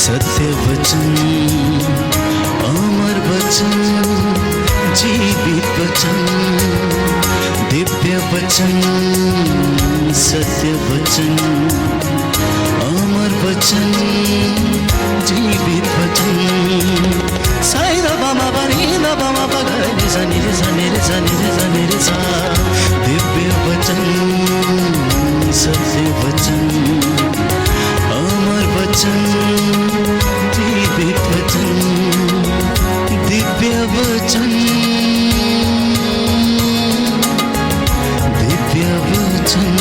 सत्य वचन, अमर वचन, जीवित वचन, दिव्य वचन, सत्य वचन, अमर वचन, जीवित वचन। साई दा बामा बनी दा बामा बगरे रे सा रे सा रे सा रे सा। दिव्य वचन, सत्य वचन, अमर वचन, जीवित वचन, दिव्य वचन, दिव्य वचन।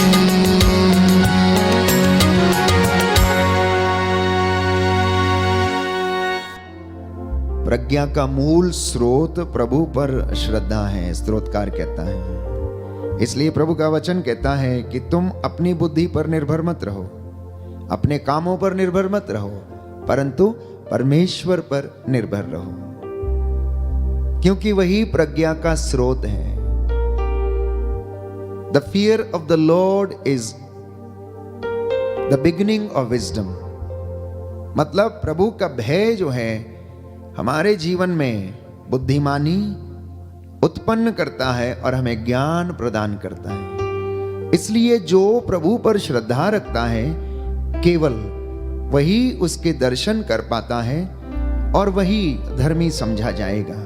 प्रज्ञा का मूल स्रोत प्रभु पर श्रद्धा है, स्तोत्रकार कहता है। इसलिए प्रभु का वचन कहता है कि तुम अपनी बुद्धि पर निर्भर मत रहो, अपने कामों पर निर्भर मत रहो, परंतु परमेश्वर पर निर्भर रहो, क्योंकि वही प्रज्ञा का स्रोत है। The fear of the Lord is the beginning of wisdom। मतलब प्रभु का भय जो है हमारे जीवन में बुद्धिमानी उत्पन्न करता है और हमें ज्ञान प्रदान करता है। इसलिए जो प्रभु पर श्रद्धा रखता है केवल वही उसके दर्शन कर पाता है और वही धर्मी समझा जाएगा।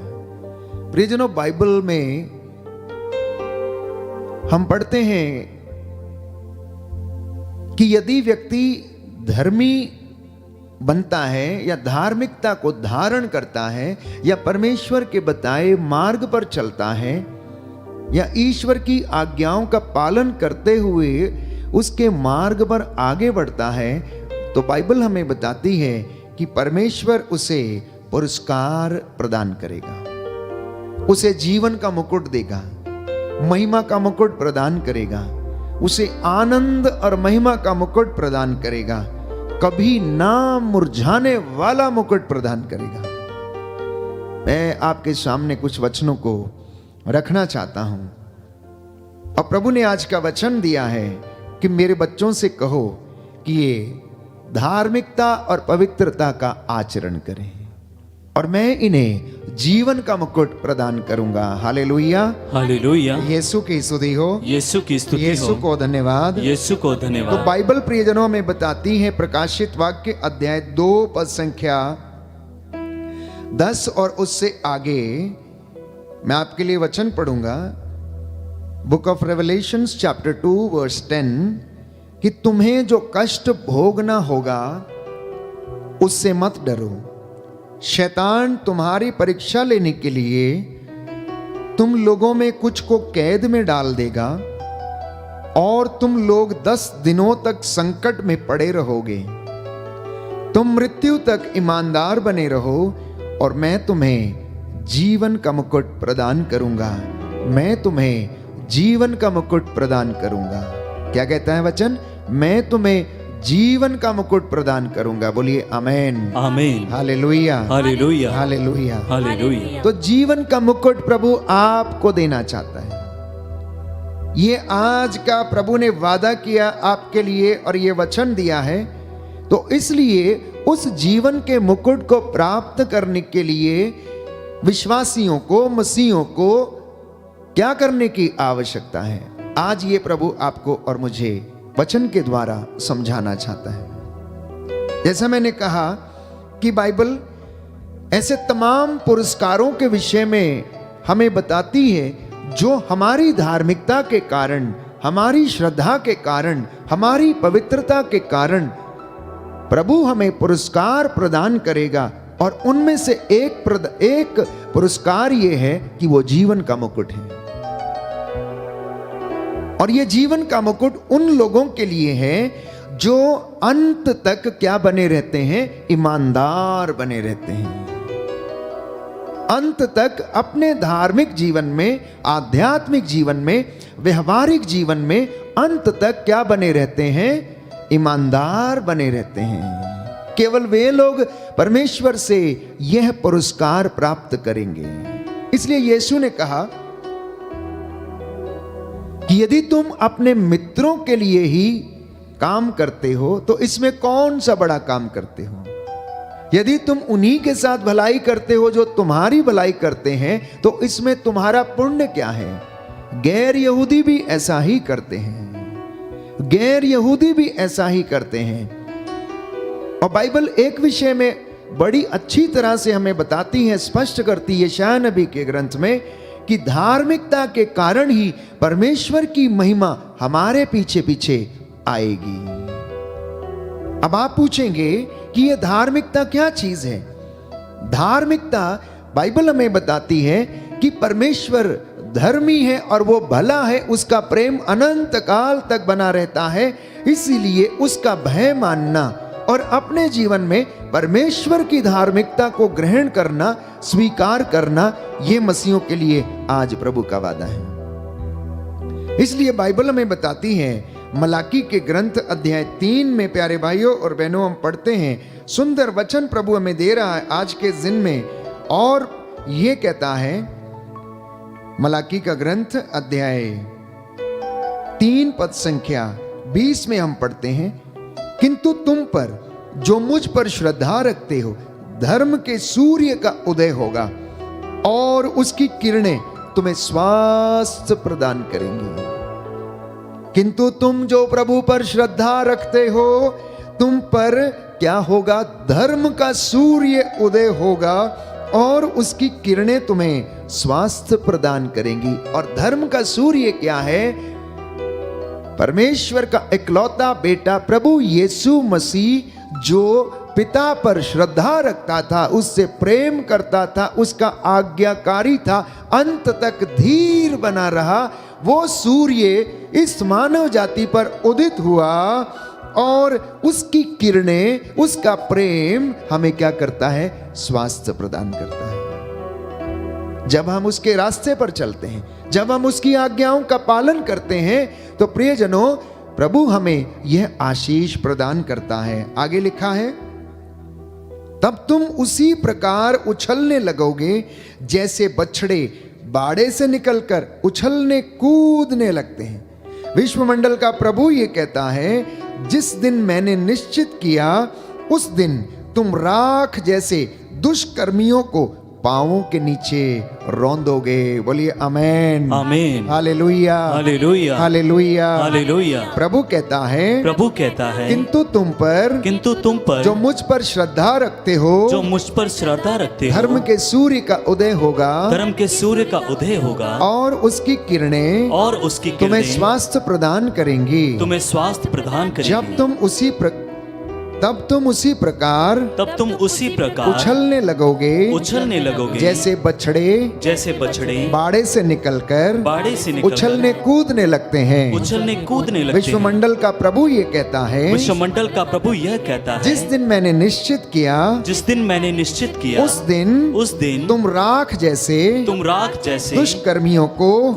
प्रियजनों, बाइबल में हम पढ़ते हैं कि यदि व्यक्ति धर्मी बनता है या धार्मिकता को धारण करता है या परमेश्वर के बताए मार्ग पर चलता है या ईश्वर की आज्ञाओं का पालन करते हुए उसके मार्ग पर आगे बढ़ता है, तो बाइबल हमें बताती है कि परमेश्वर उसे पुरस्कार प्रदान करेगा, उसे जीवन का मुकुट देगा, महिमा का मुकुट प्रदान करेगा, उसे आनंद और महिमा का मुकुट प्रदान करेगा, कभी ना मुरझाने वाला मुकुट प्रदान करेगा। मैं आपके सामने कुछ वचनों को रखना चाहता हूं और प्रभु ने आज का वचन दिया है कि मेरे बच्चों से कहो कि ये धार्मिकता और पवित्रता का आचरण करें और मैं इन्हें जीवन का मुकुट प्रदान करूंगा। Hallelujah, hallelujah. यीशु की स्तुति हो, यीशु की स्तुति हो, यीशु को धन्यवाद, यीशु को तो धन्यवाद। बाइबल प्रियजनों में बताती है प्रकाशित वाक्य अध्याय 2 पद संख्या 10 और उससे आगे मैं आपके लिए वचन पढ़ूंगा। Book of revelations chapter 2 verse 10 कि तुम्हें जो कष्ट भोगना होगा उससे मत डरो। शैतान तुम्हारी परीक्षा लेने के लिए तुम लोगों में कुछ को कैद में डाल देगा और तुम लोग 10 दिनों तक संकट में पड़े रहोगे। तुम मृत्यु तक ईमानदार बने रहो और मैं तुम्हें जीवन का मुकुट प्रदान करूंगा। मैं तुम्हें जीवन का मुकुट प्रदान करूंगा। क्या कहता है वचन? मैं तुम्हें जीवन का मुकुट प्रदान करूंगा। बोलिए आमेन, आमीन, हालेलुया, हालेलुया, हालेलुया, हालेलुया। तो जीवन का मुकुट प्रभु आपको देना चाहता है। ये आज का प्रभु ने वादा किया आपके लिए और ये वचन दिया है, तो इसलिए उस जीवन के मुकुट को प्राप्त करने के लिए विश्वासियों को, मसीहों को क्या करने की आवश्यकता है? आज ये प्रभु आपको और मुझे वचन के द्वारा समझाना चाहता है। जैसा मैंने कहा कि बाइबल ऐसे तमाम पुरस्कारों के विषय में हमें बताती है जो हमारी धार्मिकता के कारण, हमारी श्रद्धा के कारण, हमारी पवित्रता के कारण प्रभु हमें पुरस्कार प्रदान करेगा। और उनमें से एक पुरस्कार ये है कि वो जीवन का मुकुट है। और ये जीवन का मुकुट उन लोगों के लिए है जो अंत तक क्या बने रहते हैं? ईमानदार बने रहते हैं। अंत तक अपने धार्मिक जीवन में, आध्यात्मिक जीवन में, व्यवहारिक जीवन में अंत तक क्या बने रहते हैं? ईमानदार बने रहते हैं। केवल वे लोग परमेश्वर से यह पुरस्कार प्राप्त करेंगे। इसलिए यीशु ने कहा कि यदि तुम अपने मित्रों के लिए ही काम करते हो तो इसमें कौन सा बड़ा काम करते हो? यदि तुम उन्हीं के साथ भलाई करते हो जो तुम्हारी भलाई करते हैं, तो इसमें तुम्हारा पुण्य क्या है? गैर यहूदी भी ऐसा ही करते हैं, गैर यहूदी भी ऐसा ही करते हैं। और बाइबल एक विषय में बड़ी अच्छी तरह से हमें बताती है, स्पष्ट करती है यशायाह नबी के ग्रंथ में, कि धार्मिकता के कारण ही परमेश्वर की महिमा हमारे पीछे पीछे आएगी। अब आप पूछेंगे कि यह धार्मिकता क्या चीज है? धार्मिकता बाइबल हमें बताती है कि परमेश्वर धर्मी है और वो भला है, उसका प्रेम अनंत काल तक बना रहता है। इसीलिए उसका भय मानना और अपने जीवन में परमेश्वर की धार्मिकता को ग्रहण करना, स्वीकार करना, ये मसीहों के लिए आज प्रभु का वादा है। इसलिए बाइबल हमें बताती है, मलाकी के ग्रंथ अध्याय 3 में प्यारे भाइयों और बहनों हम पढ़ते हैं, सुंदर वचन प्रभु हमें दे रहा है आज के दिन में, और ये कहता है, मलाकी का ग्रंथ अध्याय 3 पद संख्या 20 में हम पढ़ते हैं, किंतु तुम पर जो मुझ पर श्रद्धा रखते हो, धर्म के सूर्य का उदय होगा और उसकी किरणें तुम्हें स्वास्थ्य प्रदान करेंगी। किंतु तुम जो प्रभु पर श्रद्धा रखते हो, तुम पर क्या होगा? धर्म का सूर्य उदय होगा और उसकी किरणें तुम्हें स्वास्थ्य प्रदान करेंगी। और धर्म का सूर्य क्या है? परमेश्वर का इकलौता बेटा प्रभु यीशु मसीह, जो पिता पर श्रद्धा रखता था, उससे प्रेम करता था, उसका आज्ञाकारी था, अंत तक धीर बना रहा, वो सूर्य इस मानव जाति पर उदित हुआ और उसकी किरणें, उसका प्रेम हमें क्या करता है? स्वास्थ्य प्रदान करता है। जब हम उसके रास्ते पर चलते हैं, जब हम उसकी आज्ञाओं का पालन करते हैं, तो प्रियजनों, प्रभु हमें यह आशीष प्रदान करता है। आगे लिखा है, तब तुम उसी प्रकार उछलने लगोगे जैसे बछड़े बाड़े से निकलकर उछलने कूदने लगते हैं। विश्वमंडल का प्रभु ये कहता है, जिस दिन मैंने निश्चित किया, उस दिन तुम राख जैसे दुष्कर्मियों को पांवों के नीचे रौंदोगे। बोलिए आमेन, आमीन, हालेलुया, हालेलुया, हालेलुया, हालेलुया। प्रभु कहता है, प्रभु कहता है, किंतु तुम पर जो मुझ पर श्रद्धा रखते हो, जो मुझ पर श्रद्धा रखते हो, धर्म के सूर्य का उदय होगा, धर्म के सूर्य का उदय होगा और उसकी किरणें तुम्हें स्वास्थ्य प्रदान करेंगी। तुम्हें स्वास्थ्य प्रदान करेंगी। तब तुम उसी प्रकार उछलने लगोगे जैसे बछड़े बाड़े से निकलकर उछलने कूदने लगते हैं। विश्वमंडल का प्रभु ये कहता है, जिस दिन मैंने निश्चित किया, उस दिन तुम राख जैसे दुष्कर्मियों को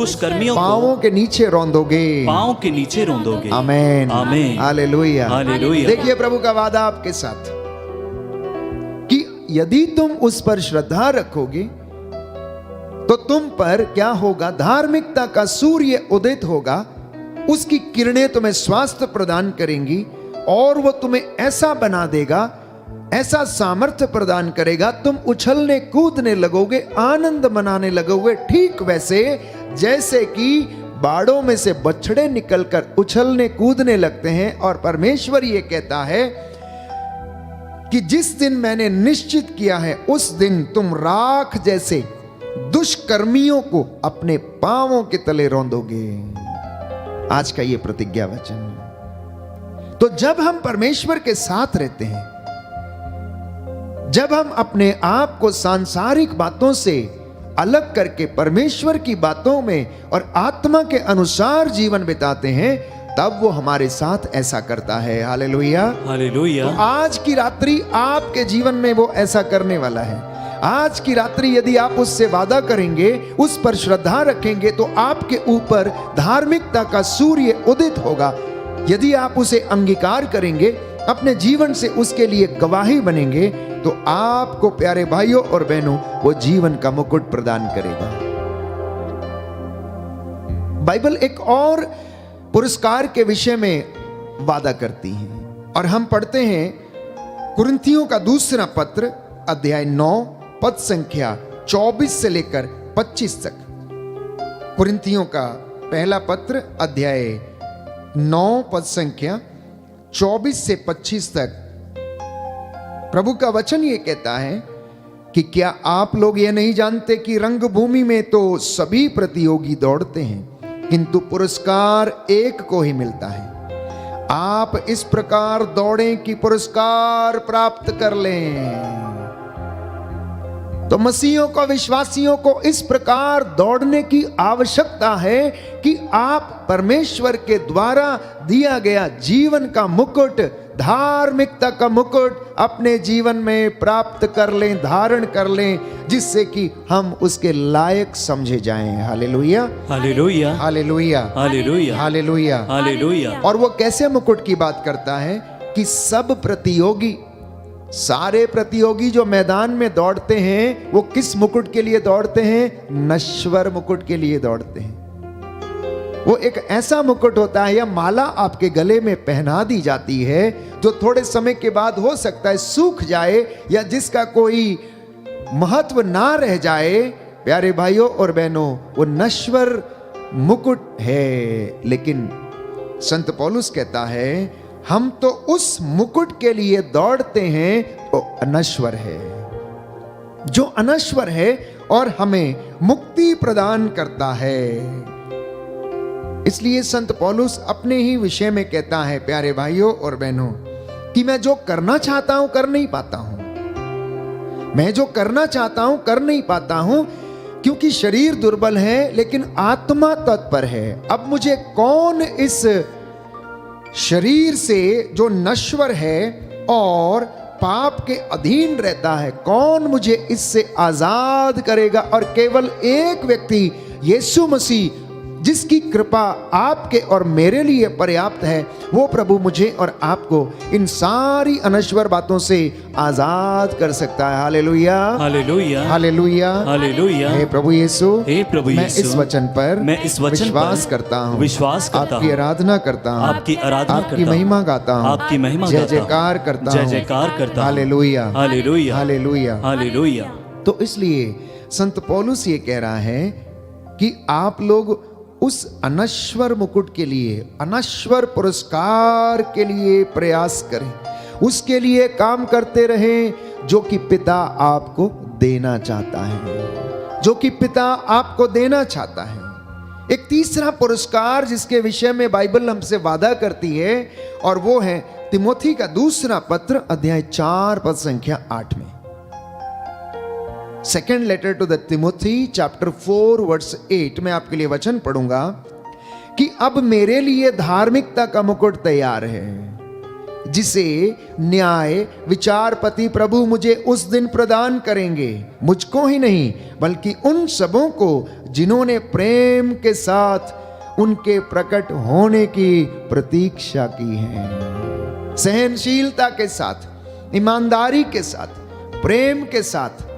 पांवों के नीचे रौंदोगे। आमीन, आमीन, हालेलुया, हालेलुया। देखिए प्रभु का वादा आपके साथ कि यदि तुम उस पर श्रद्धा रखोगे, तो तुम पर क्या होगा? धार्मिकता का सूर्य उदित होगा, उसकी किरणें तुम्हें स्वास्थ्य प्रदान करेंगी और वो तुम्हें ऐसा बना देगा, ऐसा सामर्थ्य प्रदान करेगा, तुम उछलने कूदने लगोगे, आनंद मनाने लगोगे, ठीक वैसे जैसे कि बाड़ों में से बछड़े निकलकर उछलने कूदने लगते हैं। और परमेश्वर ये कहता है कि जिस दिन मैंने निश्चित किया है, उस दिन तुम राख जैसे दुष्कर्मियों को अपने पांवों के तले रौंदोगे। आज का ये प्रतिज्ञा वचन। तो जब हम परमेश्वर के साथ रहते हैं, जब हम अपने आप को सांसारिक बातों से अलग करके परमेश्वर की बातों में और आत्मा के अनुसार जीवन बिताते हैं, तब वो हमारे साथ ऐसा करता है। Hallelujah, hallelujah. तो आज की रात्रि आपके जीवन में वो ऐसा करने वाला है। आज की रात्रि यदि आप उससे वादा करेंगे, उस पर श्रद्धा रखेंगे, तो आपके ऊपर धार्मिकता का सूर्य उदित होगा। यदि आप उसे अंगीकार करेंगे, अपने जीवन से उसके लिए गवाही बनेंगे, तो आपको प्यारे भाइयों और बहनों वो जीवन का मुकुट प्रदान करेगा। बाइबल एक और पुरस्कार के विषय में वादा करती है और हम पढ़ते हैं कुरिन्थियों का दूसरा पत्र अध्याय 9 पद संख्या 24 से लेकर 25 तक। कुरिन्थियों का पहला पत्र अध्याय 9 पद संख्या 24 से 25 तक प्रभु का वचन ये कहता है कि क्या आप लोग ये नहीं जानते कि रंगभूमि में तो सभी प्रतियोगी दौड़ते हैं, किंतु पुरस्कार एक को ही मिलता है। आप इस प्रकार दौड़ें कि पुरस्कार प्राप्त कर लें। तो मसीहियों को, विश्वासियों को इस प्रकार दौड़ने की आवश्यकता है कि आप परमेश्वर के द्वारा दिया गया जीवन का मुकुट, धार्मिकता का मुकुट अपने जीवन में प्राप्त कर लें, धारण कर लें, जिससे कि हम उसके लायक समझे जाएं। Hallelujah, hallelujah, hallelujah, hallelujah, hallelujah, hallelujah. और वो कैसे मुकुट की बात करता है कि सब प्रतियोगी, सारे प्रतियोगी जो मैदान में दौड़ते हैं वो किस मुकुट के लिए दौड़ते हैं? नश्वर मुकुट के लिए दौड़ते हैं। वो एक ऐसा मुकुट होता है या माला आपके गले में पहना दी जाती है जो थोड़े समय के बाद हो सकता है सूख जाए या जिसका कोई महत्व ना रह जाए। प्यारे भाइयों और बहनों, वो नश्वर मुकुट है, लेकिन संत पौलुस कहता है हम तो उस मुकुट के लिए दौड़ते हैं वो अनश्वर है, जो अनश्वर है और हमें मुक्ति प्रदान करता है। इसलिए संत पौलुस अपने ही विषय में कहता है, प्यारे भाइयों और बहनों, कि मैं जो करना चाहता हूं कर नहीं पाता हूं, मैं जो करना चाहता हूं कर नहीं पाता हूं, क्योंकि शरीर दुर्बल है लेकिन आत्मा तत्पर है। अब मुझे कौन इस शरीर से जो नश्वर है और पाप के अधीन रहता है, कौन मुझे इससे आजाद करेगा? और केवल एक व्यक्ति, यीशु मसीह, जिसकी कृपा आपके और मेरे लिए पर्याप्त है, वो प्रभु मुझे और आपको इन सारी अनश्वर बातों से आजाद कर सकता है। Hallelujah, hallelujah, hallelujah, hallelujah. हे प्रभु यीशु, हे प्रभु मैं यीशु, इस वचन पर मैं इस वचन विश्वास पर करता हूँ, विश्वास करता आपकी हूँ, आराधना करता हूँ, आपकी आराधना आपकी करता हूँ, महिमा गाता हूँ, आपकी महिमा जय गाता हूँ, जयकार करता जय हूँ, जयकार करता हूँ। Hallelujah, hallelujah, hallelujah, hallelujah. तो इसलिए संत पौलुस ये कह रहा है कि आप लोग उस अनश्वर मुकुट के लिए, अनश्वर पुरस्कार के लिए प्रयास करें, उसके लिए काम करते रहें जो कि पिता आपको देना चाहता है, जो कि पिता आपको देना चाहता है। एक तीसरा पुरस्कार जिसके विषय में बाइबल हमसे वादा करती है, और वो है तिमोथी का दूसरा पत्र अध्याय 4 पद संख्या 8 में। Second letter to the Timothy chapter 4 verse 8 में आपके लिए वचन पढ़ूंगा कि अब मेरे लिए धार्मिकता का मुकुट तैयार है, जिसे न्याय विचारपति प्रभु मुझे उस दिन प्रदान करेंगे, मुझको ही नहीं बल्कि उन सबों को जिन्होंने प्रेम के साथ उनके प्रकट होने की प्रतीक्षा की है। सहनशीलता के साथ, ईमानदारी के साथ, प्रेम के साथ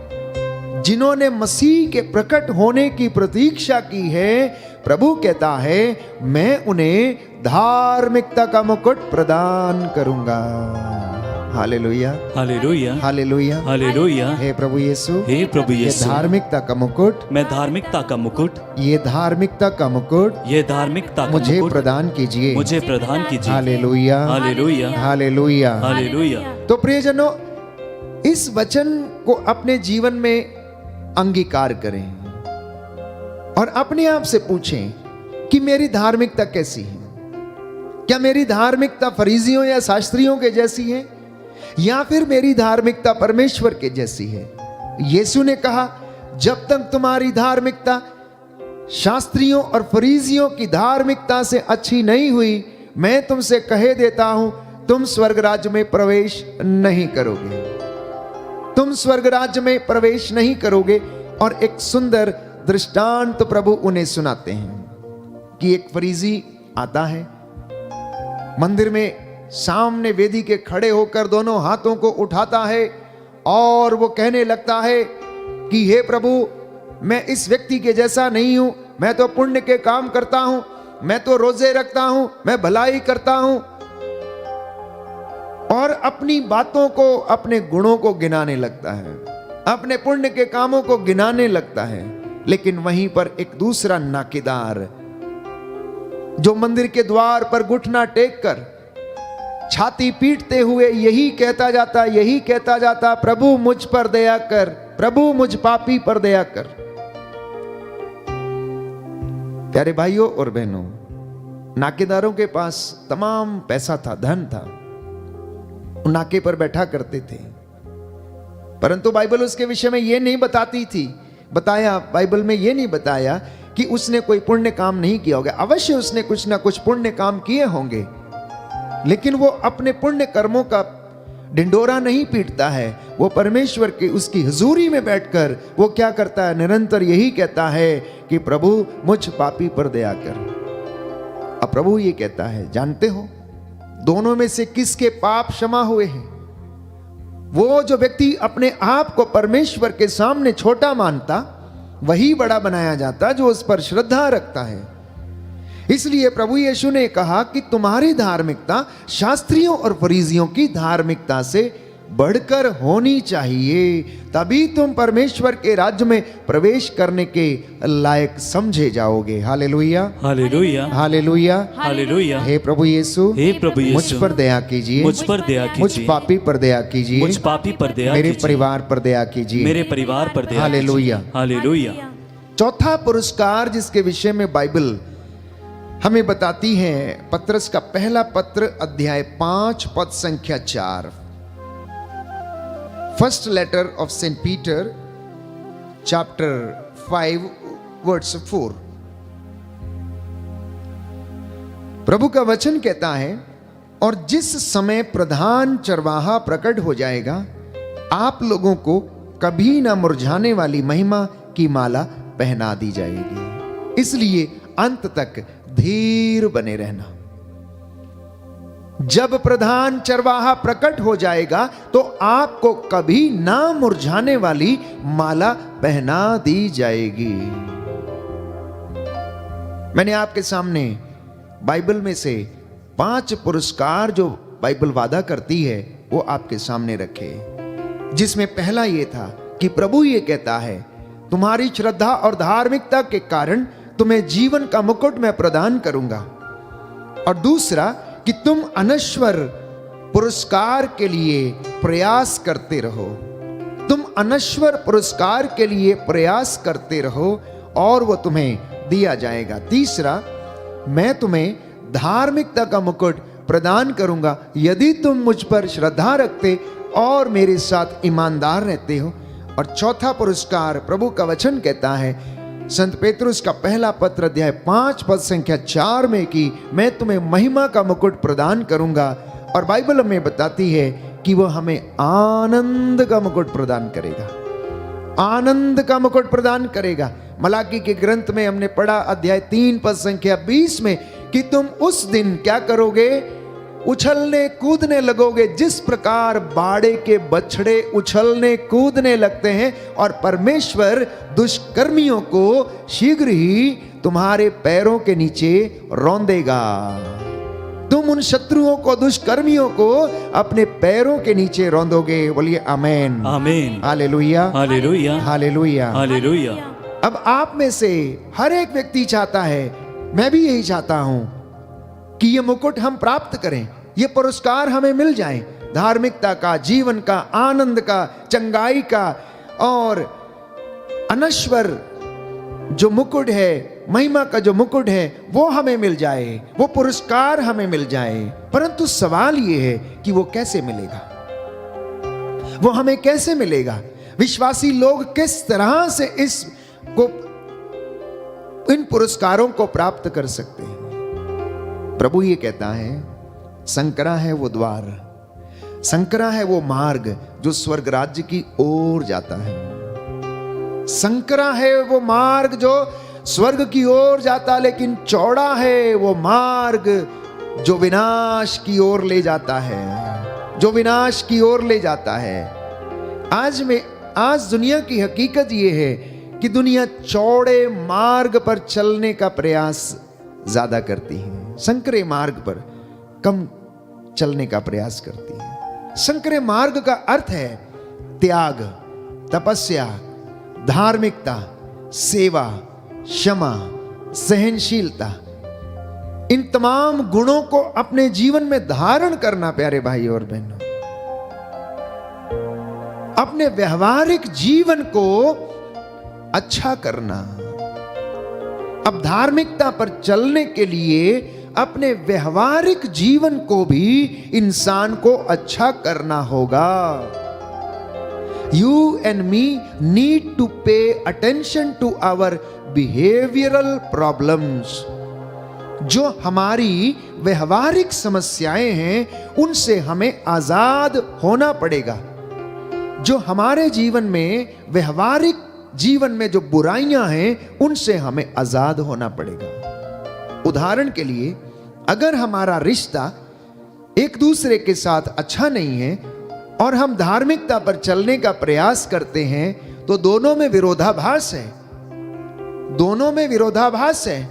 जिन्होंने मसीह के प्रकट होने की प्रतीक्षा की है, प्रभु कहता है मैं उन्हें धार्मिकता का मुकुट प्रदान करूंगा। Hallelujah, hallelujah, hallelujah, hallelujah. हे प्रभु यीशु, हे प्रभु ये यीशु, धार्मिकता का मुकुट, मैं धार्मिकता का मुकुट, ये धार्मिकता का मुकुट ये धार्मिकता का मुझे मुकुट प्रदान कीजिए। मुझे प्रदान कीजिए। Hallelujah, hallelujah, hallelujah, hallelujah. तो प्रियजनों, इस वचन को अपने जीवन में अंगीकार करें और अपने आप से पूछें कि मेरी धार्मिकता कैसी है? क्या मेरी धार्मिकता फरीसियों या शास्त्रियों के जैसी है, या फिर मेरी धार्मिकता परमेश्वर के जैसी है? यीशु ने कहा, जब तक तुम्हारी धार्मिकता शास्त्रियों और फरीसियों की धार्मिकता से अच्छी नहीं हुई, मैं तुमसे कहे देता हूं, तुम स्वर्ग राज्य में प्रवेश नहीं करोगे, तुम स्वर्ग राज्य में प्रवेश नहीं करोगे। और एक सुंदर दृष्टांत तो प्रभु उन्हें सुनाते हैं कि एक फरीसी आता है मंदिर में, सामने वेदी के खड़े होकर दोनों हाथों को उठाता है और वो कहने लगता है कि हे प्रभु, मैं इस व्यक्ति के जैसा नहीं हूं, मैं तो पुण्य के काम करता हूं, मैं तो रोजे रखता हूं, मैं भलाई करता हूं। और अपनी बातों को, अपने गुणों को गिनाने लगता है, अपने पुण्य के कामों को गिनाने लगता है। लेकिन वहीं पर एक दूसरा नाकेदार, जो मंदिर के द्वार पर घुटना टेक कर छाती पीटते हुए यही कहता जाता, प्रभु मुझ पर दया कर, प्रभु मुझ पापी पर दया कर। प्यारे भाइयों और बहनों, नाकेदारों के पास तमाम पैसा था, धन था, वो नाके पर बैठा करते थे, परंतु बाइबल उसके विषय में यह नहीं बताती थी। बाइबल में यह नहीं बताया कि उसने कोई पुण्य काम नहीं किया होगा। अवश्य उसने कुछ ना कुछ पुण्य काम किए होंगे, लेकिन वो अपने पुण्य कर्मों का ढिंडोरा नहीं पीटता है। वो परमेश्वर की उसकी हुजूरी में बैठकर वो क्या करता है, निरंतर यही कहता है कि प्रभु मुझ पापी पर दया कर। अब प्रभु ये कहता है, जानते हो दोनों में से किसके पाप क्षमा हुए हैं? वो जो व्यक्ति अपने आप को परमेश्वर के सामने छोटा मानता, वही बड़ा बनाया जाता जो उस पर श्रद्धा रखता है। इसलिए प्रभु यीशु ने कहा कि तुम्हारी धार्मिकता शास्त्रियों और फरीसियों की धार्मिकता से बढ़कर होनी चाहिए, तभी तुम परमेश्वर के राज्य में प्रवेश करने के लायक समझे जाओगे। Hallelujah, hallelujah, hallelujah, hallelujah. हे प्रभु यीशु, हे प्रभु यीशु, मुझ पर दया कीजिए, मुझ पर दया मुझ कीजिए, पापी पर दया कीजिए, मुझ पापी पर दया मेरे कीजिए, परिवार पर दया कीजिए, मेरे परिवार पर दया हालेलुया, कीजिए। हालेलुया। चौथा पुरस्कार जिसके विषय में बाइबल हमें बताती है, पत्रस का पहला पत्र अध्याय 5 पद संख्या 4। First letter of saint Peter chapter 5 verse 4। प्रभु का वचन कहता है, और जिस समय प्रधान चरवाहा प्रकट हो जाएगा, आप लोगों को कभी ना मुरझाने वाली महिमा की माला पहना दी जाएगी। इसलिए अंत तक धीर बने रहना। जब प्रधान चरवाहा प्रकट हो जाएगा तो आपको कभी ना मुरझाने वाली माला पहना दी जाएगी। मैंने आपके सामने बाइबल में से 5 पुरस्कार जो बाइबल वादा करती है वो आपके सामने रखे, जिसमें पहला ये था कि प्रभु ये कहता है, तुम्हारी श्रद्धा और धार्मिकता के कारण तुम्हें जीवन का मुकुट मैं प्रदान करूंगा। और दूसरा कि तुम अनश्वर पुरस्कार के लिए प्रयास करते रहो, तुम अनश्वर पुरस्कार के लिए प्रयास करते रहो और वो तुम्हें दिया जाएगा। तीसरा, मैं तुम्हें धार्मिकता का मुकुट प्रदान करूंगा यदि तुम मुझ पर श्रद्धा रखते और मेरे साथ ईमानदार रहते हो। और चौथा पुरस्कार प्रभु का वचन कहता है, संत पेतरुस का पहला पत्र अध्याय 5 पद संख्या 4 में कि मैं तुम्हें महिमा का मुकुट प्रदान करूंगा। और बाइबल हमें बताती है कि वह हमें आनंद का मुकुट प्रदान करेगा, आनंद का मुकुट प्रदान करेगा। मलाकी के ग्रंथ में हमने पढ़ा अध्याय 3 पद संख्या 20 में कि तुम उस दिन क्या करोगे, उछलने कूदने लगोगे, जिस प्रकार बाड़े के बछड़े उछलने कूदने लगते हैं, और परमेश्वर दुष्कर्मियों को शीघ्र ही तुम्हारे पैरों के नीचे रौंदेगा। तुम उन शत्रुओं को, दुष्कर्मियों को अपने पैरों के नीचे रौंदोगे। बोलिए आमीन, आमीन, हालेलुया, हालेलुया, हालेलुया, हालेलुया। अब आप में से हर एक व्यक्ति चाहता है, मैं भी यही चाहता हूं कि ये मुकुट हम प्राप्त करें, ये पुरस्कार हमें मिल जाए, धार्मिकता का, जीवन का, आनंद का, चंगाई का और अनश्वर जो मुकुट है, महिमा का जो मुकुट है वो हमें मिल जाए, वो पुरस्कार हमें मिल जाए। परंतु सवाल ये है कि वो कैसे मिलेगा, वो हमें कैसे मिलेगा? विश्वासी लोग किस तरह से इन पुरस्कारों को प्राप्त कर सकते हैं? प्रभु ये कहता है, संकरा है वो द्वार, संकरा है वो मार्ग जो स्वर्ग राज्य की ओर जाता है। संकरा है वो मार्ग जो स्वर्ग की ओर जाता, लेकिन चौड़ा है वो मार्ग जो विनाश की ओर ले जाता है, जो विनाश की ओर ले जाता है। आज दुनिया की हकीकत ये है कि दुनिया चौड़े मार्ग पर चलने का प्रयास ज्यादा करती है, संकरे मार्ग पर कम चलने का प्रयास करती है। संकरे मार्ग का अर्थ है त्याग, तपस्या, धार्मिकता, सेवा, क्षमा, सहनशीलता। इन तमाम गुणों को अपने जीवन में धारण करना प्यारे भाई और बहनों। अपने व्यवहारिक जीवन को अच्छा करना। अब धार्मिकता पर चलने के लिए अपने व्यवहारिक जीवन को भी इंसान को अच्छा करना होगा। You and me need to pay attention to our behavioral problems। जो हमारी व्यवहारिक समस्याएं हैं उनसे हमें आजाद होना पड़ेगा। जो हमारे जीवन में व्यवहारिक जीवन में जो बुराइयां हैं उनसे हमें आजाद होना पड़ेगा। उदाहरण के लिए, अगर हमारा रिश्ता एक दूसरे के साथ अच्छा नहीं है और हम धार्मिकता पर चलने का प्रयास करते हैं तो दोनों में विरोधाभास है। दोनों में विरोधाभास है।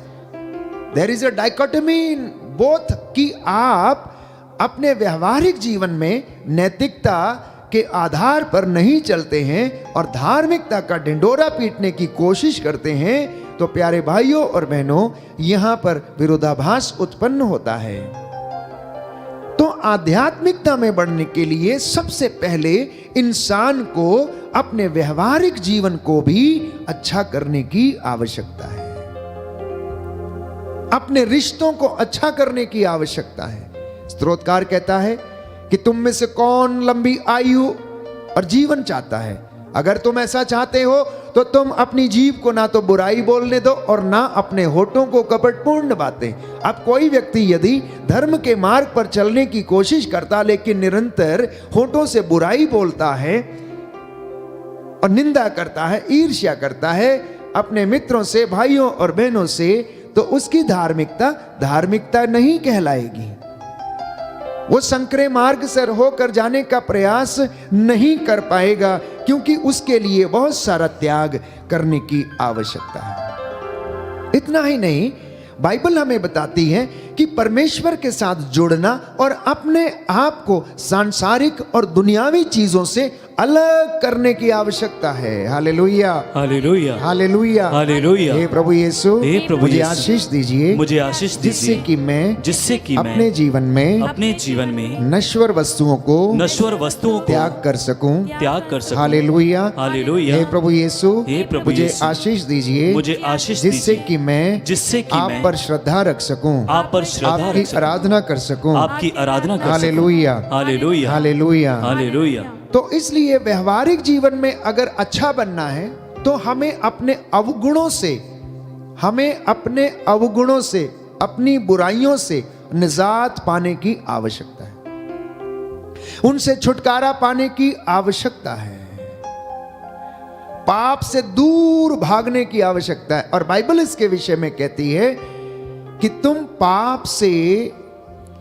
There is a dichotomy in both कि आप अपने व्यवहारिक जीवन में नैतिकता के आधार पर नहीं चलते हैं और धार्मिकता का ढिंडोरा पीटने की कोशिश करते हैं, तो प्यारे भाइयों और बहनों, यहां पर विरोधाभास उत्पन्न होता है। तो आध्यात्मिकता में बढ़ने के लिए सबसे पहले इंसान को अपने व्यवहारिक जीवन को भी अच्छा करने की आवश्यकता है। अपने रिश्तों को अच्छा करने की आवश्यकता है। स्तोत्रकार कहता है कि तुम में से कौन लंबी आयु और जीवन चाहता है? अगर तुम ऐसा चाहते हो तो तुम अपनी जीभ को ना तो बुराई बोलने दो और ना अपने होठों को कपटपूर्ण बातें। अब कोई व्यक्ति यदि धर्म के मार्ग पर चलने की कोशिश करता लेकिन निरंतर होठों से बुराई बोलता है और निंदा करता है, ईर्ष्या करता है अपने मित्रों से, भाइयों और बहनों से, तो उसकी धार्मिकता नहीं कहलाएगी। वो संकरे मार्ग से होकर जाने का प्रयास नहीं कर पाएगा, क्योंकि उसके लिए बहुत सारा त्याग करने की आवश्यकता है। इतना ही नहीं, बाइबल हमें बताती है कि परमेश्वर के साथ जुड़ना और अपने आप को सांसारिक और दुनियावी चीजों से अलग करने की आवश्यकता है। Hallelujah, hallelujah, hallelujah, hallelujah. हे प्रभु यीशु, हे प्रभु मुझे यीशु, आशीष दीजिए, मुझे आशीष दीजिए, जिससे कि मैं अपने जीवन में नश्वर वस्तुओं को त्याग कर सकूं। Hallelujah, hallelujah. हे प्रभु यीशु, हे प्रभु मुझे यीशु, आशीष दीजिए, मुझे आशीष जिससे दीजिए, कि मैं आप पर श्रद्धा रख सकूं, आप पर श्रद्धा आपकी रख सकूं, आराधना कर सकूं, आपकी आराधना कर सकूं। Hallelujah, hallelujah, hallelujah, hallelujah. तो इसलिए व्यवहारिक जीवन में अगर अच्छा बनना है तो हमें अपने अवगुणों से, अपनी बुराइयों से निजात पाने की आवश्यकता है। उनसे छुटकारा पाने की आवश्यकता है। पाप से दूर भागने की आवश्यकता है। और बाइबल इसके विषय में कहती है कि तुम पाप से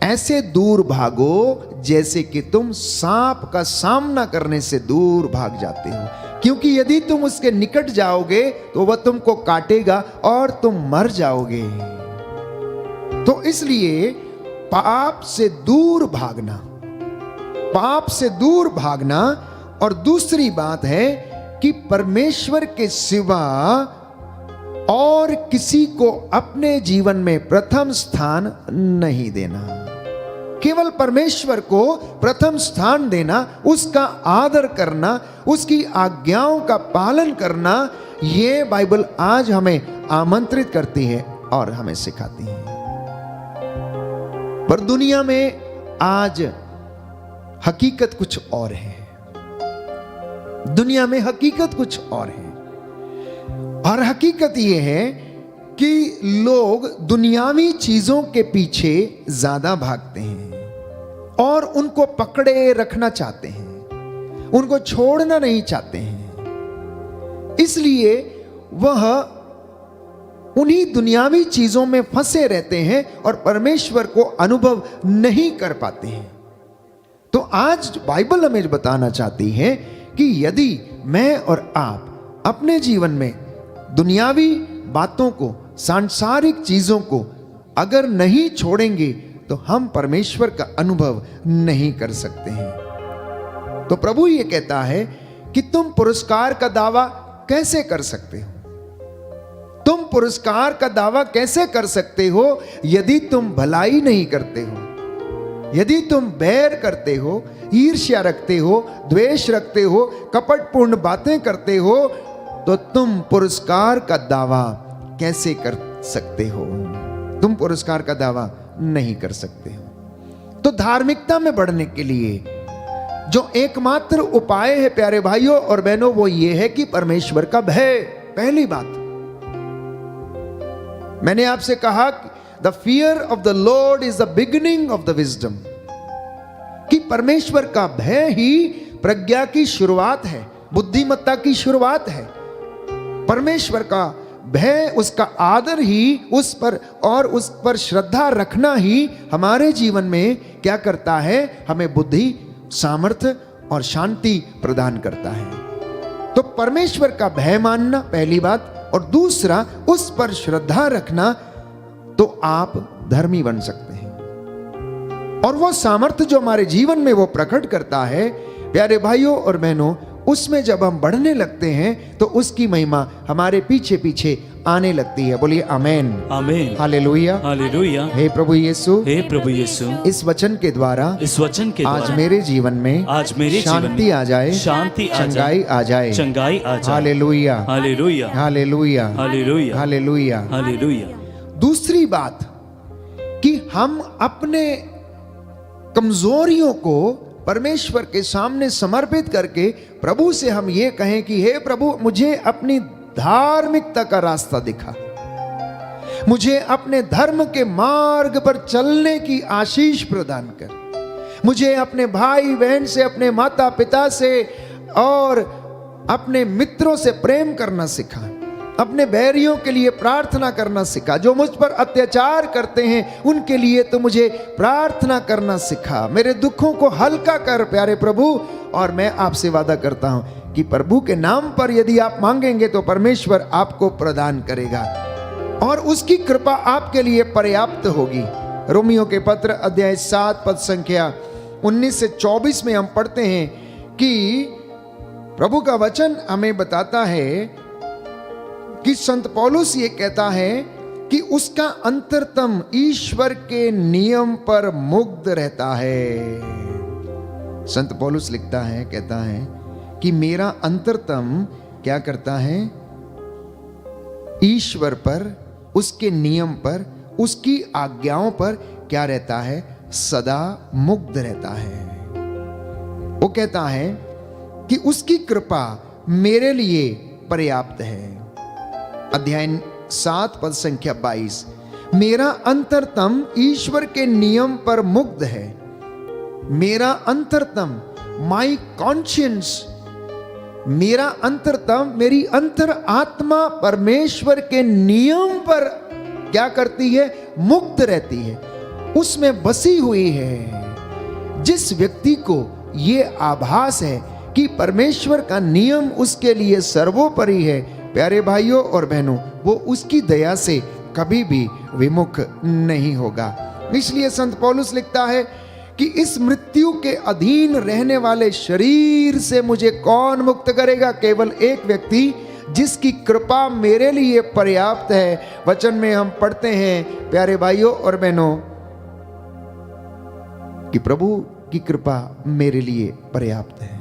ऐसे दूर भागो जैसे कि तुम सांप का सामना करने से दूर भाग जाते हो, क्योंकि यदि तुम उसके निकट जाओगे तो वह तुमको काटेगा और तुम मर जाओगे। तो इसलिए पाप से दूर भागना, और दूसरी बात है कि परमेश्वर के सिवा और किसी को अपने जीवन में प्रथम स्थान नहीं देना। केवल परमेश्वर को प्रथम स्थान देना, उसका आदर करना, उसकी आज्ञाओं का पालन करना, ये बाइबल आज हमें आमंत्रित करती है और हमें सिखाती है। पर दुनिया में आज हकीकत कुछ और है। दुनिया में हकीकत कुछ और है, और हकीकत यह है कि लोग दुनियावी चीजों के पीछे ज्यादा भागते हैं और उनको पकड़े रखना चाहते हैं, उनको छोड़ना नहीं चाहते हैं। इसलिए वह उन्हीं दुनियावी चीजों में फंसे रहते हैं और परमेश्वर को अनुभव नहीं कर पाते हैं। तो आज बाइबल हमें बताना चाहती है कि यदि मैं और आप अपने जीवन में दुनियावी बातों को, सांसारिक चीजों को अगर नहीं छोड़ेंगे तो हम परमेश्वर का अनुभव नहीं कर सकते हैं। तो प्रभु ये कहता है कि तुम पुरस्कार का दावा कैसे कर सकते हो? तुम पुरस्कार का दावा कैसे कर सकते हो यदि तुम भलाई नहीं करते हो, यदि तुम बैर करते हो, ईर्ष्या रखते हो, द्वेष रखते हो, कपटपूर्ण बातें करते हो, तो तुम पुरस्कार का दावा कैसे कर सकते हो? तुम पुरस्कार का दावा नहीं कर सकते हो। तो धार्मिकता में बढ़ने के लिए जो एकमात्र उपाय है प्यारे भाइयों और बहनों, वो ये है कि परमेश्वर का भय। पहली बात मैंने आपसे कहा, the fear of the Lord is the beginning of the wisdom, कि परमेश्वर का भय ही प्रज्ञा की शुरुआत है, बुद्धिमत्ता की शुरुआत है। परमेश्वर का भय, उसका आदर ही, उस पर और उस पर श्रद्धा रखना ही हमारे जीवन में क्या करता है? हमें बुद्धि, सामर्थ्य और शांति प्रदान करता है। तो परमेश्वर का भय मानना पहली बात, और दूसरा उस पर श्रद्धा रखना, तो आप धर्मी बन सकते हैं। और वो सामर्थ्य जो हमारे जीवन में वो प्रकट करता है प्यारे भाइयों और बहनों, उसमें जब हम बढ़ने लगते हैं तो उसकी महिमा हमारे पीछे पीछे आने लगती है। बोलिए आमेन, आमेन, हालेलुया, हालेलुया। हे प्रभु यीशु, हे प्रभु यीशु, इस वचन के द्वारा, इस वचन के आज द्वारा मेरे जीवन में, आज मेरे जीवन शांति में आ जाए, शांति आ जाए, चंगाई आ जाए, चंगाई आ जाए। Hallelujah, hallelujah, hallelujah, hallelujah, hallelujah. Hallelujah. दूसरी बात कि हम अपने कमजोरियों को परमेश्वर के सामने समर्पित करके प्रभु से हम ये कहें कि हे प्रभु, मुझे अपनी धार्मिकता का रास्ता दिखा, मुझे अपने धर्म के मार्ग पर चलने की आशीष प्रदान कर, मुझे अपने भाई बहन से, अपने माता पिता से और अपने मित्रों से प्रेम करना सिखा, अपने बैरियों के लिए प्रार्थना करना सिखा, जो मुझ पर अत्याचार करते हैं उनके लिए तो मुझे प्रार्थना करना सिखा, मेरे दुखों को हल्का कर प्यारे प्रभु। और मैं आपसे वादा करता हूं कि प्रभु के नाम पर यदि आप मांगेंगे तो परमेश्वर आपको प्रदान करेगा और उसकी कृपा आपके लिए पर्याप्त होगी। रोमियो के पत्र अध्याय 7 पद संख्या 19 से 24 में हम पढ़ते हैं कि प्रभु का वचन हमें बताता है कि संत पौलुस ये कहता है कि उसका अंतरतम ईश्वर के नियम पर मुग्ध रहता है। संत पौलुस लिखता है, कहता है कि मेरा अंतरतम क्या करता है? ईश्वर पर, उसके नियम पर, उसकी आज्ञाओं पर क्या रहता है? सदा मुग्ध रहता है। वो कहता है कि उसकी कृपा मेरे लिए पर्याप्त है। अध्याय 7 पद संख्या 22, मेरा अंतरतम ईश्वर के नियम पर मुग्ध है। मेरा अंतरतम, माई कॉन्शियंस, मेरा अंतरतम, मेरी अंतर आत्मा परमेश्वर के नियम पर क्या करती है? मुक्त रहती है, उसमें बसी हुई है। जिस व्यक्ति को यह आभास है कि परमेश्वर का नियम उसके लिए सर्वोपरि है, प्यारे भाइयों और बहनों, वो उसकी दया से कभी भी विमुख नहीं होगा। इसलिए संत पौलुस लिखता है कि इस मृत्यु के अधीन रहने वाले शरीर से मुझे कौन मुक्त करेगा? केवल एक व्यक्ति, जिसकी कृपा मेरे लिए पर्याप्त है। वचन में हम पढ़ते हैं प्यारे भाइयों और बहनों कि प्रभु की कृपा मेरे लिए पर्याप्त है।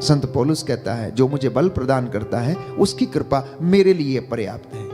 संत पौलुस कहता है, जो मुझे बल प्रदान करता है उसकी कृपा मेरे लिए पर्याप्त है।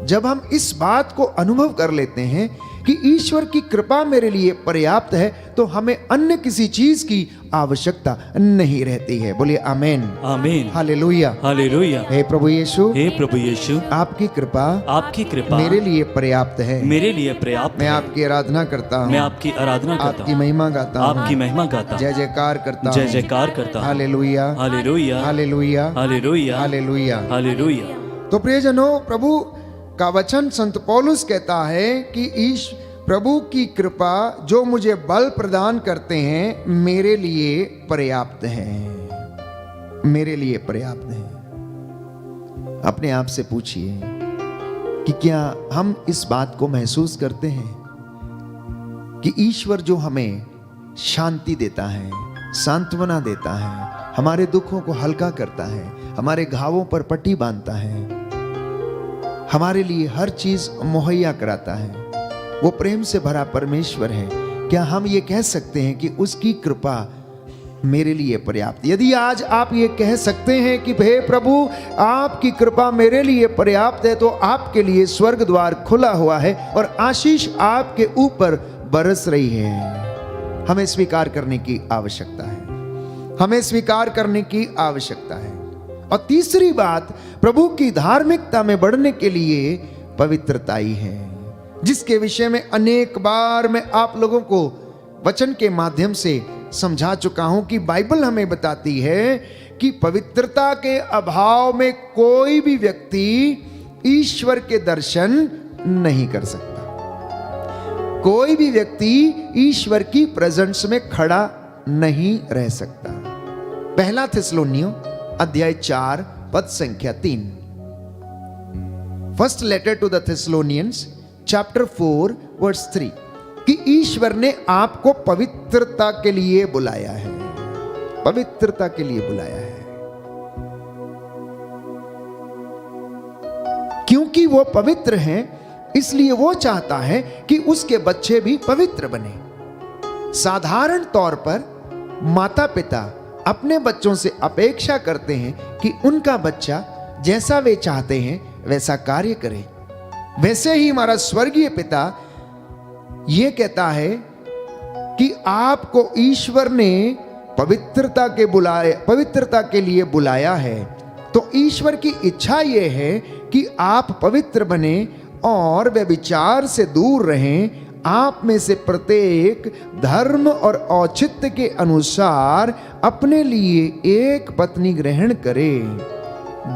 जब हम इस बात को अनुभव कर लेते हैं कि ईश्वर की कृपा मेरे लिए पर्याप्त है, तो हमें अन्य किसी चीज की आवश्यकता नहीं रहती है। बोलिए आमेन, आमेन, हालेलुया, हालेलुया। हे प्रभु यीशु, हे प्रभु यीशु, आपकी कृपा, आपकी कृपा मेरे लिए पर्याप्त है। मेरे लिए पर्याप्त मैं है। आपकी आराधना करता हूँ, मैं आपकी आराधना करता आपकी हूँ, महिमा गाता हूँ, आपकी महिमा गाता हूँ, जय जयकार करता हूँ, जय जयकार करता हूँ। Hallelujah, hallelujah, hallelujah, hallelujah, hallelujah. Hallelujah. तो प्रियजनों, प्रभु का वचन संत पौलुस कहता है कि प्रभु की कृपा जो मुझे बल प्रदान करते हैं मेरे लिए पर्याप्त है, मेरे लिए पर्याप्त है। अपने आप से पूछिए कि क्या हम इस बात को महसूस करते हैं कि ईश्वर जो हमें शांति देता है, सांत्वना देता है, हमारे दुखों को हल्का करता है, हमारे घावों पर पट्टी बांधता है, हमारे लिए हर चीज मुहैया कराता है। वो प्रेम से भरा परमेश्वर है। क्या हम ये कह सकते हैं कि उसकी कृपा मेरे लिए पर्याप्त? यदि आज आप ये कह सकते हैं कि हे प्रभु आपकी कृपा मेरे लिए पर्याप्त है, तो आपके लिए स्वर्ग द्वार खुला हुआ है और आशीष आपके ऊपर बरस रही है। हमें स्वीकार करने की आवश्यकता है, हमें स्वीकार करने की आवश्यकता है। और तीसरी बात, प्रभु की धार्मिकता में बढ़ने के लिए पवित्रता ही है, जिसके विषय में अनेक बार मैं आप लोगों को वचन के माध्यम से समझा चुका हूं कि बाइबल हमें बताती है कि पवित्रता के अभाव में कोई भी व्यक्ति ईश्वर के दर्शन नहीं कर सकता। कोई भी व्यक्ति ईश्वर की प्रेजेंस में खड़ा नहीं रह सकता। पहला थिस्सलुनीयों अध्याय 4 पद संख्या 3। First letter to the Thessalonians chapter 4 verse 3 कि ईश्वर ने आपको पवित्रता के लिए बुलाया है, पवित्रता के लिए बुलाया है, क्योंकि वो पवित्र हैं, इसलिए वो चाहता है कि उसके बच्चे भी पवित्र बने। साधारण तौर पर माता पिता अपने बच्चों से अपेक्षा करते हैं कि उनका बच्चा जैसा वे चाहते हैं वैसा कार्य करे। वैसे ही हमारा स्वर्गीय पिता यह कहता है कि आपको ईश्वर ने पवित्रता के लिए बुलाया है। तो ईश्वर की इच्छा यह है कि आप पवित्र बने और व्यभिचार से दूर रहें। आप में से प्रत्येक धर्म और औचित्य के अनुसार अपने लिए एक पत्नी ग्रहण करे,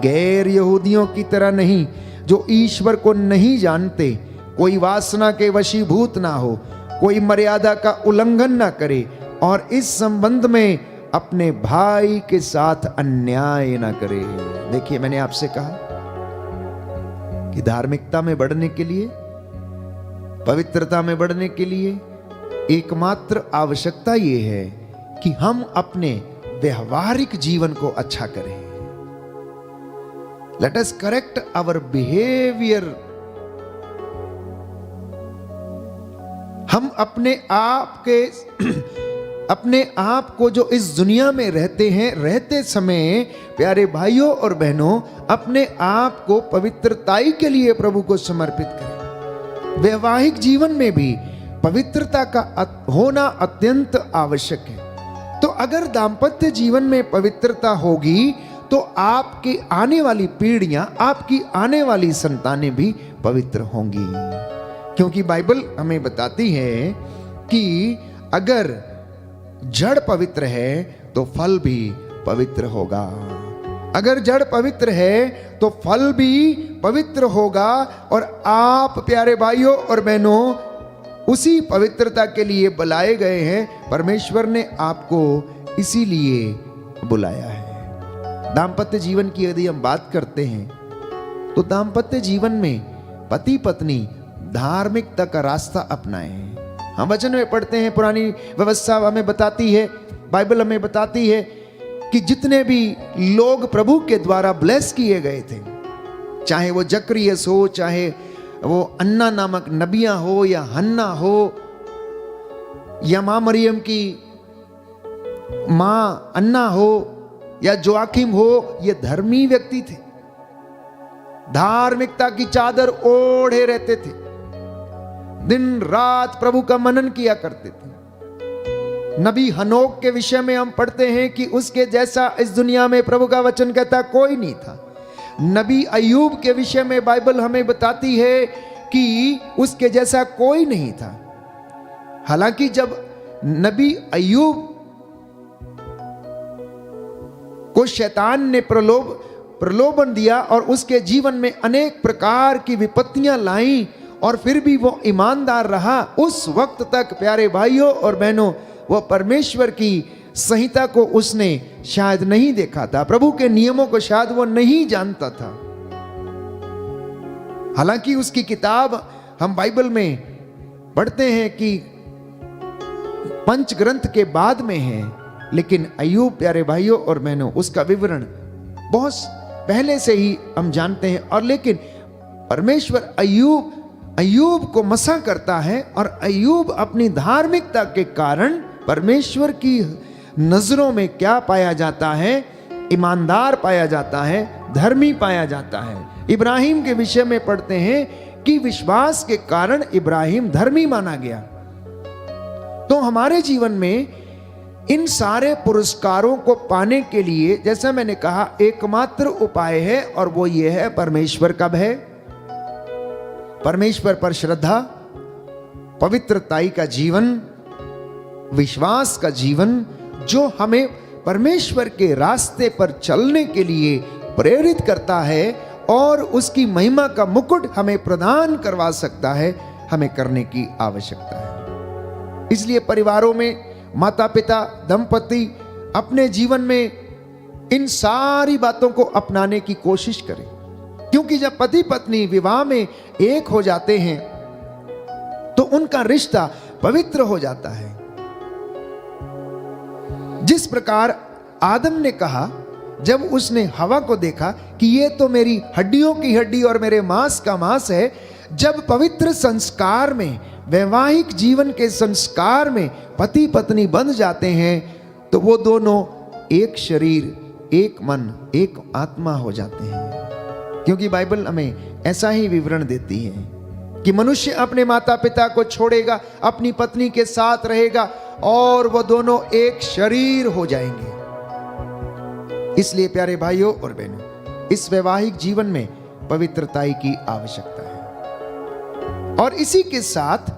गैर यहूदियों की तरह नहीं जो ईश्वर को नहीं जानते, कोई वासना के वशीभूत ना हो, कोई मर्यादा का उल्लंघन ना करे और इस संबंध में अपने भाई के साथ अन्याय ना करे। देखिए, मैंने आपसे कहा कि धार्मिकता में बढ़ने के लिए, पवित्रता में बढ़ने के लिए एकमात्र आवश्यकता यह है कि हम अपने व्यवहारिक जीवन को अच्छा करें। Let us correct our behavior. हम अपने आप को जो इस दुनिया में रहते हैं, रहते समय प्यारे भाइयों और बहनों, अपने आप को पवित्रताई के लिए प्रभु को समर्पित करें। वैवाहिक जीवन में भी पवित्रता का होना अत्यंत आवश्यक है। तो अगर दाम्पत्य जीवन में पवित्रता होगी तो आपकी आने वाली पीढ़ियां, आपकी आने वाली संतानें भी पवित्र होंगी, क्योंकि बाइबल हमें बताती है कि अगर जड़ पवित्र है तो फल भी पवित्र होगा। अगर जड़ पवित्र है तो फल भी पवित्र होगा। और आप प्यारे भाइयों और बहनों उसी पवित्रता के लिए बुलाए गए हैं। परमेश्वर ने आपको इसीलिए बुलाया है। दाम्पत्य जीवन की यदि हम बात करते हैं तो दाम्पत्य जीवन में पति पत्नी धार्मिकता का रास्ता अपनाएं। हम वचन में पढ़ते हैं, पुरानी व्यवस्था हमें बताती है, बाइबल हमें बताती है कि जितने भी लोग प्रभु के द्वारा ब्लेस किए गए थे, चाहे वो जकरियस हो, चाहे वो अन्ना नामक नबियां हो, या हन्ना हो, या मां मरियम की मां अन्ना हो, या जोआकिम हो, ये धर्मी व्यक्ति थे, धार्मिकता की चादर ओढ़े रहते थे, दिन रात प्रभु का मनन किया करते थे। नबी हनोक के विषय में हम पढ़ते हैं कि उसके जैसा इस दुनिया में प्रभु का वचन कहता कोई नहीं था। नबी अय्यूब के विषय में बाइबल हमें बताती है कि उसके जैसा कोई नहीं था। हालांकि जब नबी अय्यूब को शैतान ने प्रलोभन दिया और उसके जीवन में अनेक प्रकार की विपत्तियां लाई और फिर भी वो ईमानदार रहा, उस वक्त तक प्यारे भाइयों और बहनों वो परमेश्वर की संहिता को उसने शायद नहीं देखा था, प्रभु के नियमों को शायद वो नहीं जानता था। हालांकि उसकी किताब हम बाइबल में पढ़ते हैं कि पंच ग्रंथ के बाद में है, लेकिन अय्यूब प्यारे भाइयों और बहनों, उसका विवरण बहुत पहले से ही हम जानते हैं। और लेकिन परमेश्वर अय्यूब को मसा करता है, और अय्यूब अपनी धार्मिकता के कारण परमेश्वर की नजरों में क्या पाया जाता है? ईमानदार पाया जाता है, धर्मी पाया जाता है। इब्राहिम के विषय में पढ़ते हैं कि विश्वास के कारण इब्राहिम धर्मी माना गया। तो हमारे जीवन में इन सारे पुरस्कारों को पाने के लिए, जैसा मैंने कहा, एकमात्र उपाय है, और वो ये है परमेश्वर का भय, परमेश्वर पर श्रद्धा, पवित्रताई का जीवन, विश्वास का जीवन, जो हमें परमेश्वर के रास्ते पर चलने के लिए प्रेरित करता है और उसकी महिमा का मुकुट हमें प्रदान करवा सकता है, हमें करने की आवश्यकता है। इसलिए परिवारों में माता पिता, दंपति अपने जीवन में इन सारी बातों को अपनाने की कोशिश करें, क्योंकि जब पति पत्नी विवाह में एक हो जाते हैं तो उनका रिश्ता पवित्र हो जाता है। जिस प्रकार आदम ने कहा जब उसने हवा को देखा कि ये तो मेरी हड्डियों की हड्डी और मेरे मांस का मांस है, जब पवित्र संस्कार में, वैवाहिक जीवन के संस्कार में पति पत्नी बंध जाते हैं तो वो दोनों एक शरीर, एक मन, एक आत्मा हो जाते हैं। क्योंकि बाइबल हमें ऐसा ही विवरण देती है कि मनुष्य अपने माता पिता को छोड़ेगा, अपनी पत्नी के साथ रहेगा और वो दोनों एक शरीर हो जाएंगे। इसलिए प्यारे भाइयों और बहनों, इस वैवाहिक जीवन में पवित्रताई की आवश्यकता है, और इसी के साथ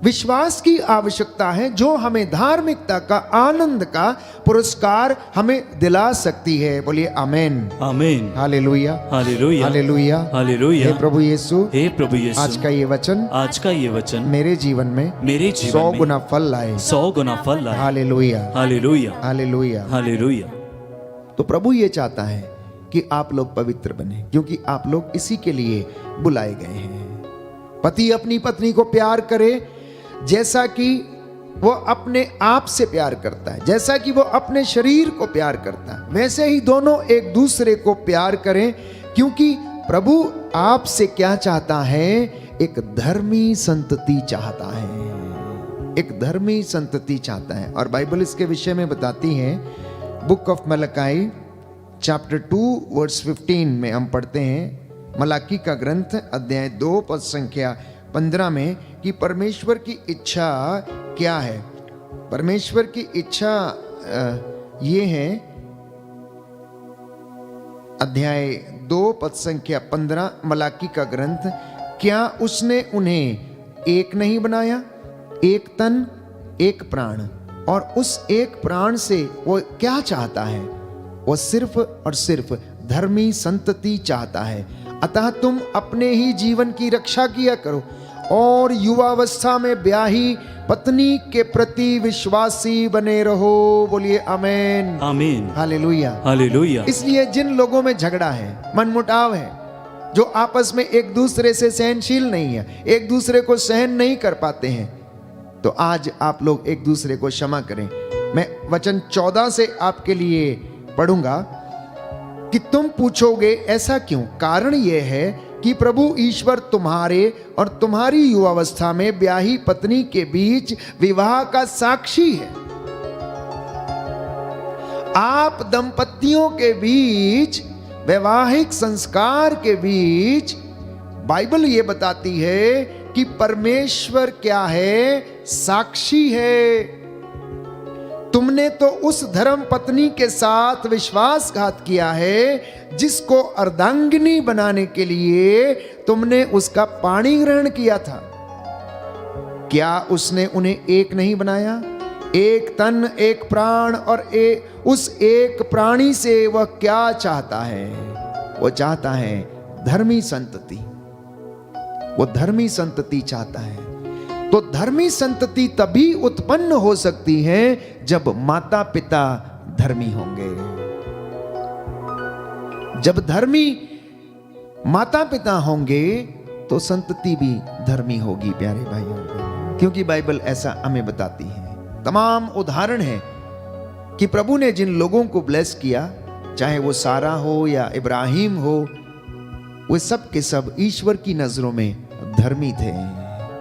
विश्वास की आवश्यकता है, जो हमें धार्मिकता का, आनंद का पुरस्कार हमें दिला सकती है। बोलिए आमेन, आमेन, हालेलुया, हालेलुया, हालेलुया, हालेलुया। हे प्रभु यीशु, हे प्रभु यीशु, आज का ये वचन मेरे जीवन में 100 गुना फल लाए, 100 गुना फल लाए। Hallelujah, hallelujah, hallelujah, hallelujah. तो प्रभु ये चाहता है कि आप लोग पवित्र बने, क्योंकि आप लोग इसी के लिए बुलाए गए हैं। पति अपनी पत्नी को प्यार करे जैसा कि वो अपने आप से प्यार करता है, जैसा कि वो अपने शरीर को प्यार करता है, वैसे ही दोनों एक दूसरे को प्यार करें, क्योंकि प्रभु आपसे क्या चाहता है? एक धर्मी संतति चाहता है, एक धर्मी संतति चाहता है। और बाइबल इसके विषय में बताती है, बुक ऑफ मलकाई चैप्टर 2 वर्स 15 में हम पढ़ते हैं, मलाकी का ग्रंथ अध्याय 2 पद संख्या 15 में, कि परमेश्वर की इच्छा क्या है। परमेश्वर की इच्छा ये है, अध्याय 2 पद संख्या 15 मलाकी का ग्रंथ, क्या उसने उन्हें एक नहीं बनाया, एक तन, एक प्राण, और उस एक प्राण से वो क्या चाहता है? वो सिर्फ और सिर्फ धर्मी संतति चाहता है। अतः तुम अपने ही जीवन की रक्षा किया करो और युवावस्था में ब्याही पत्नी के प्रति विश्वासी बने रहो। बोलिए आमेन, आमीन, हालेलुया, हालेलुया। इसलिए जिन लोगों में झगड़ा है, मनमुटाव है, जो आपस में एक दूसरे से सहनशील नहीं है, एक दूसरे को सहन नहीं कर पाते हैं, तो आज आप लोग एक दूसरे को क्षमा करें। मैं वचन 14 से आपके लिए पढ़ूंगा कि तुम पूछोगे ऐसा क्यों? कारण यह है कि प्रभु ईश्वर तुम्हारे और तुम्हारी युवावस्था में ब्याही पत्नी के बीच विवाह का साक्षी है। आप दंपतियों के बीच, वैवाहिक संस्कार के बीच, बाइबल ये बताती है कि परमेश्वर क्या है? साक्षी है। तुमने तो उस धर्म पत्नी के साथ विश्वासघात किया है जिसको अर्धांगिनी बनाने के लिए तुमने उसका पाणी ग्रहण किया था। क्या उसने उन्हें एक नहीं बनाया? एक तन, एक प्राण, और उस एक प्राणी से वह क्या चाहता है? वो चाहता है धर्मी संतति। वो धर्मी संतति चाहता है। तो धर्मी संतति तभी उत्पन्न हो सकती है जब माता पिता धर्मी होंगे। जब धर्मी माता पिता होंगे तो संतति भी धर्मी होगी, प्यारे भाइयों, क्योंकि बाइबल ऐसा हमें बताती है। तमाम उदाहरण है कि प्रभु ने जिन लोगों को ब्लेस किया, चाहे वो सारा हो या इब्राहिम हो, वे सब के सब ईश्वर की नजरों में धर्मी थे,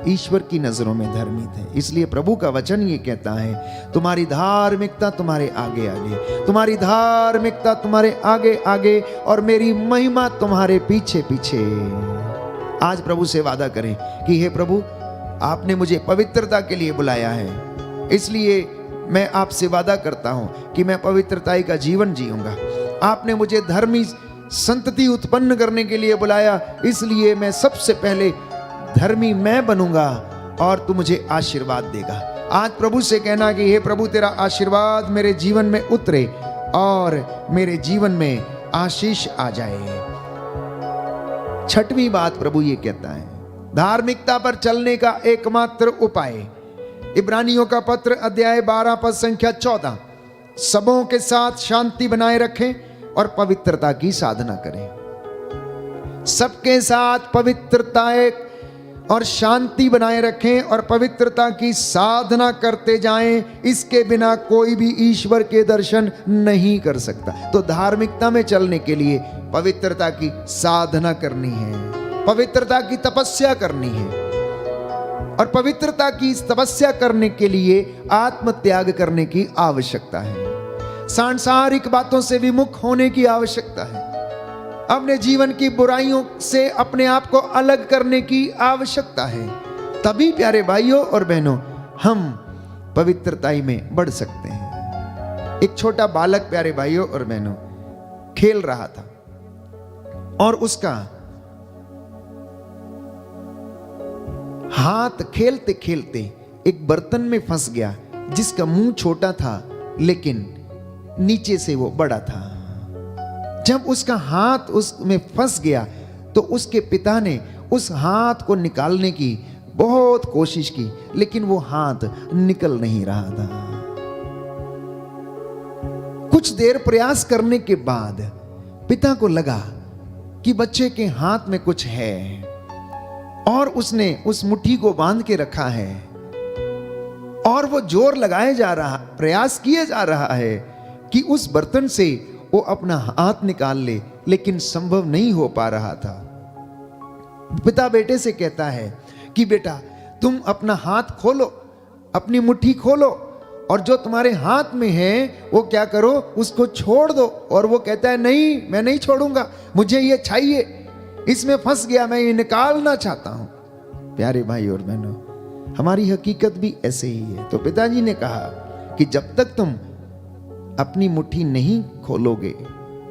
ईश्वर की नजरों में धर्मी थे। इसलिए प्रभु का वचन ये कहता है, तुम्हारी धार्मिकता तुम्हारे आगे आगे, तुम्हारी धार्मिकता तुम्हारे आगे आगे, और मेरी महिमा तुम्हारे पीछे पीछे। आज प्रभु से वादा करें कि हे प्रभु, आपने मुझे पवित्रता के लिए बुलाया है, इसलिए मैं आपसे वादा करता हूं कि मैं पवित्रताई का जीवन जीऊंगा। आपने मुझे धर्मी संतति उत्पन्न करने के लिए बुलाया, इसलिए मैं सबसे पहले धर्मी मैं बनूंगा और तू मुझे आशीर्वाद देगा। आज प्रभु से कहना कि हे प्रभु, तेरा आशीर्वाद मेरे जीवन में उतरे और मेरे जीवन में आशीष आ जाए। छठवीं बात प्रभु ये कहता है, धार्मिकता पर चलने का एकमात्र उपाय, इब्रानियों का पत्र अध्याय 12 पद संख्या 14, सबों के साथ शांति बनाए रखें और पवित्रता की साधना करें। सबके साथ पवित्रता और शांति बनाए रखें और पवित्रता की साधना करते जाएं, इसके बिना कोई भी ईश्वर के दर्शन नहीं कर सकता। तो धार्मिकता में चलने के लिए पवित्रता की साधना करनी है, पवित्रता की तपस्या करनी है, और पवित्रता की तपस्या करने के लिए आत्म त्याग करने की आवश्यकता है, सांसारिक बातों से विमुख होने की आवश्यकता है, अपने जीवन की बुराइयों से अपने आप को अलग करने की आवश्यकता है। तभी प्यारे भाइयों और बहनों, हम पवित्रताई में बढ़ सकते हैं। एक छोटा बालक प्यारे भाइयों और बहनों खेल रहा था और उसका हाथ खेलते खेलते एक बर्तन में फंस गया, जिसका मुंह छोटा था लेकिन नीचे से वो बड़ा था। जब उसका हाथ उसमें फंस गया तो उसके पिता ने उस हाथ को निकालने की बहुत कोशिश की, लेकिन वो हाथ निकल नहीं रहा था। कुछ देर प्रयास करने के बाद पिता को लगा कि बच्चे के हाथ में कुछ है, और उसने उस मुट्ठी को बांध के रखा है और वो जोर लगाए जा रहा, प्रयास किए जा रहा है कि उस बर्तन से वो अपना हाथ निकाल ले, लेकिन संभव नहीं हो पा रहा था। पिता बेटे से कहता है कि बेटा, तुम अपना हाथ खोलो, अपनी मुट्ठी खोलो, और जो तुम्हारे हाथ में है वो क्या करो, उसको छोड़ दो। और वो कहता है, नहीं, मैं नहीं छोड़ूंगा, मुझे ये चाहिए, इसमें फंस गया, मैं ये निकालना चाहता हूं। प्यारे भाई और बहनों, हमारी हकीकत भी ऐसे ही है। तो पिताजी ने कहा कि जब तक तुम अपनी मुट्ठी नहीं खोलोगे,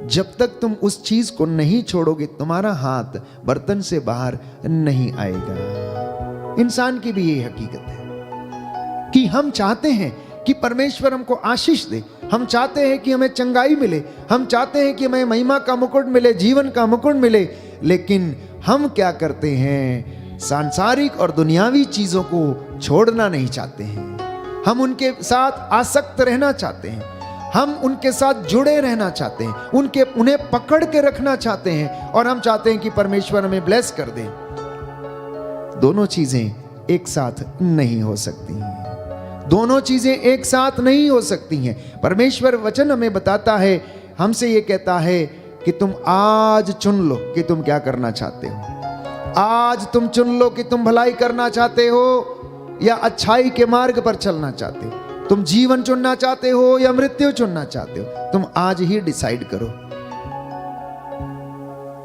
जब तक तुम उस चीज को नहीं छोड़ोगे, तुम्हारा हाथ बर्तन से बाहर नहीं आएगा। इंसान की भी ये हकीकत है कि हम चाहते हैं कि परमेश्वर हमको आशीष दे, हम चाहते हैं कि हमें चंगाई मिले, हम चाहते हैं कि हमें महिमा का मुकुट मिले, जीवन का मुकुट मिले, लेकिन हम क्या करते हैं, सांसारिक और दुनियावी चीजों को छोड़ना नहीं चाहते हैं। हम उनके साथ आसक्त रहना चाहते हैं, हम उनके साथ जुड़े रहना चाहते हैं, उन्हें पकड़ के रखना चाहते हैं, और हम चाहते हैं कि परमेश्वर हमें ब्लेस कर दे। दोनों चीजें एक साथ नहीं हो सकती हैं, दोनों चीजें एक साथ नहीं हो सकती हैं। परमेश्वर वचन हमें बताता है, हमसे ये कहता है कि तुम आज चुन लो कि तुम क्या करना चाहते हो। आज तुम चुन लो कि तुम भलाई करना चाहते हो या अच्छाई के मार्ग पर चलना चाहते हो, तुम जीवन चुनना चाहते हो या मृत्यु चुनना चाहते हो। तुम आज ही डिसाइड करो।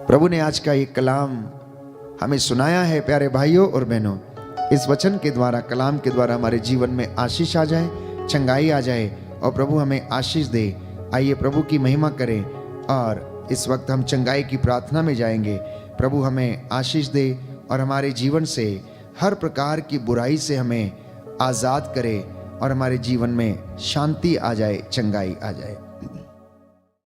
प्रभु ने आज का ये कलाम हमें सुनाया है प्यारे भाइयों और बहनों। इस वचन के द्वारा, कलाम के द्वारा हमारे जीवन में आशीष आ जाए, चंगाई आ जाए और प्रभु हमें आशीष दे। आइए प्रभु की महिमा करें और इस वक्त हम चंगाई की प्रार्थना में जाएंगे। प्रभु हमें आशीष दे और हमारे जीवन से हर प्रकार की बुराई से हमें आज़ाद करे और हमारे जीवन में शांति आ जाए, चंगाई आ जाए।